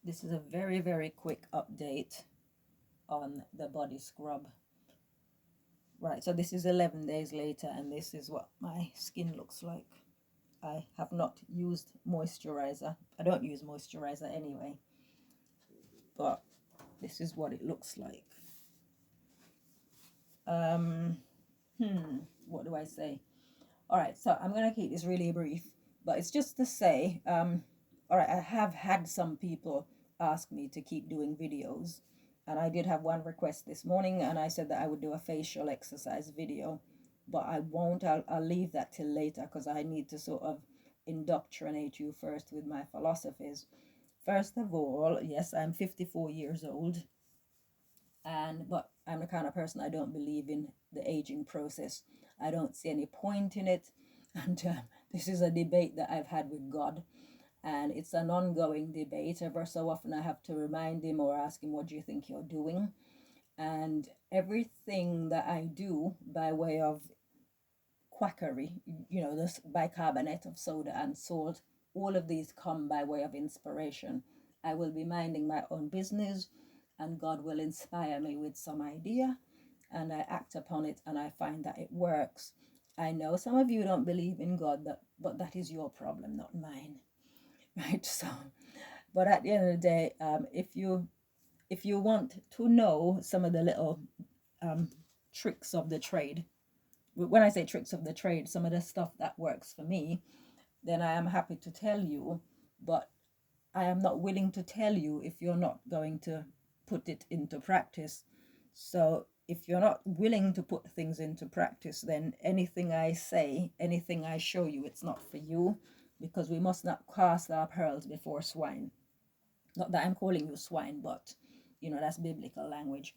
This is a very, very quick update on the body scrub. Right, so this is 11 days later, and this is what my skin looks like. I have not used moisturizer. I don't use moisturizer anyway, but this is what it looks like. What do I say? All right, so I'm gonna keep this really brief, but it's just to say, all right, I have had some people ask me to keep doing videos, and I did have one request this morning, and I said that I would do a facial exercise video, but I won't. I'll leave that till later because I need to sort of indoctrinate you first with my philosophies. First of all, yes, I'm 54 years old, but I'm the kind of person, I don't believe in the aging process. I don't see any point in it, and this is a debate that I've had with God, and it's an ongoing debate. Ever so often I have to remind him or ask him, what do you think you're doing? And everything that I do by way of quackery, this bicarbonate of soda and salt, all of these come by way of inspiration. I will be minding my own business, and God will inspire me with some idea, and I act upon it, and I find that it works. I know some of you don't believe in God, but that is your problem, not mine. Right? So, but at the end of the day, if you want to know some of the little tricks of the trade, when I say tricks of the trade, some of the stuff that works for me, then I am happy to tell you, but I am not willing to tell you if you're not going to put it into practice. So if you're not willing to put things into practice, then anything I say, anything I show you, it's not for you, because we must not cast our pearls before swine. Not that I'm calling you swine, but that's biblical language.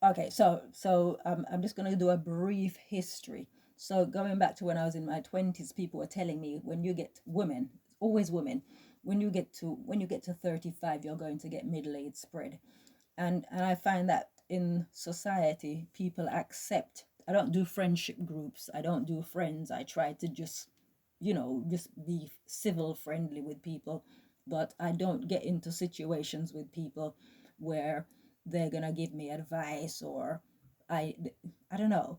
Okay, so I'm just going to do a brief history. So going back to when I was in my 20s, people were telling me, when you get women, always women, when you get to 35, you're going to get middle age spread. And I find that in society, people accept. I don't do friendship groups. I don't do friends. I try to just be civil, friendly with people, but I don't get into situations with people where they're gonna give me advice, or I I don't know.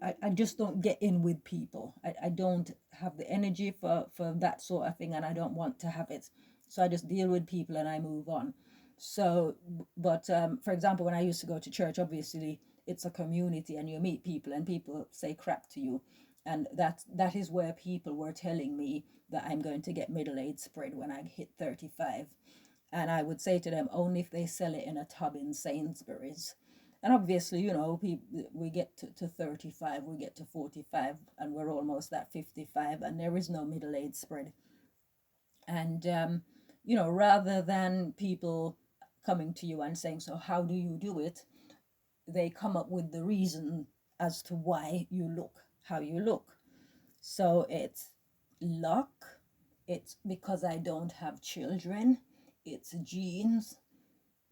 I just don't get in with people. I don't have the energy for that sort of thing, and I don't want to have it. So I just deal with people and I move on. So, but for example, when I used to go to church, obviously it's a community and you meet people and people say crap to you. And that is where people were telling me that I'm going to get middle age spread when I hit 35. And I would say to them, only if they sell it in a tub in Sainsbury's. And obviously, we get to 35, we get to 45, and we're almost at 55, and there is no middle age spread. And, rather than people coming to you and saying, so how do you do it? They come up with the reason as to why you look how you look. So it's luck, it's because I don't have children, it's genes.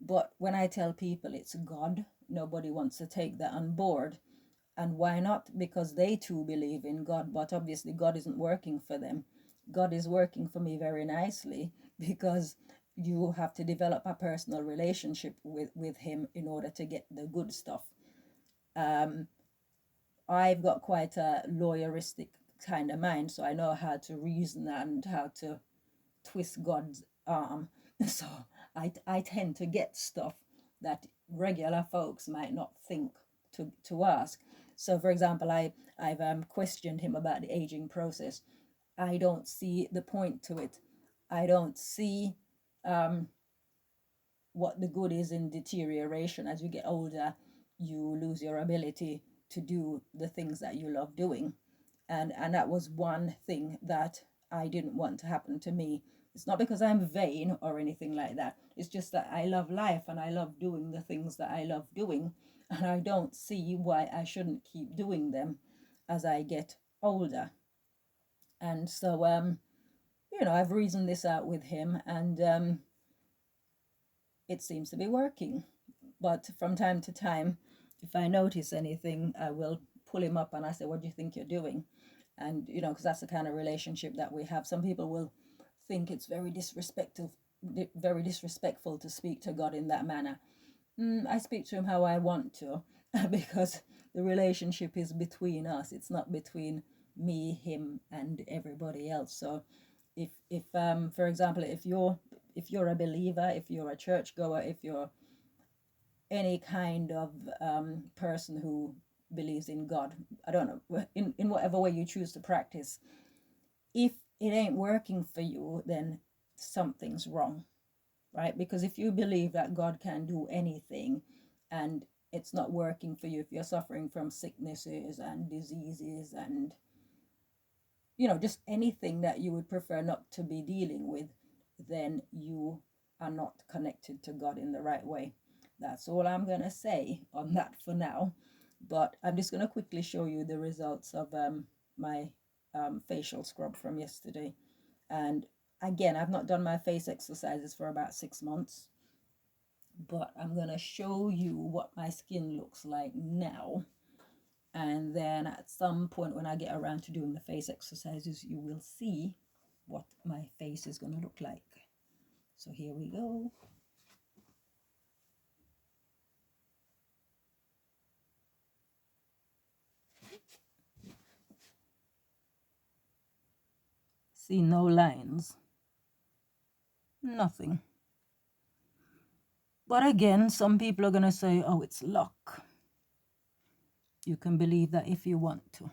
But when I tell people it's God, nobody wants to take that on board. And why not? Because they too believe in God, but obviously God isn't working for them. God is working for me very nicely, because you have to develop a personal relationship with Him in order to get the good stuff. I've got quite a lawyeristic kind of mind, so I know how to reason and how to twist God's arm. So I tend to get stuff that regular folks might not think to ask. So, for example, I've questioned him about the aging process. I don't see the point to it. I don't see what the good is in deterioration. As you get older, you lose your ability to do the things that you love doing. And that was one thing that I didn't want to happen to me. It's not because I'm vain or anything like that. It's just that I love life and I love doing the things that I love doing. And I don't see why I shouldn't keep doing them as I get older. And so, I've reasoned this out with him, and it seems to be working. But from time to time, if I notice anything, I will pull him up and I say, what do you think you're doing? And, because that's the kind of relationship that we have. Some people will think it's very disrespectful to speak to God in that manner. I speak to him how I want to, because the relationship is between us. It's not between me, him, and everybody else. So, if for example, if you're a believer, if you're a churchgoer, if you're any kind of person who believes in God, I don't know, in whatever way you choose to practice, if it ain't working for you, then something's wrong, right? Because if you believe that God can do anything and it's not working for you, if you're suffering from sicknesses and diseases and, just anything that you would prefer not to be dealing with, then you are not connected to God in the right way. That's all I'm going to say on that for now. But I'm just going to quickly show you the results of my facial scrub from yesterday. And again, I've not done my face exercises for about 6 months, but I'm going to show you what my skin looks like now. And then at some point when I get around to doing the face exercises, you will see what my face is going to look like. So here we go. See, no lines. Nothing. But again, some people are going to say, oh, it's luck. You can believe that if you want to.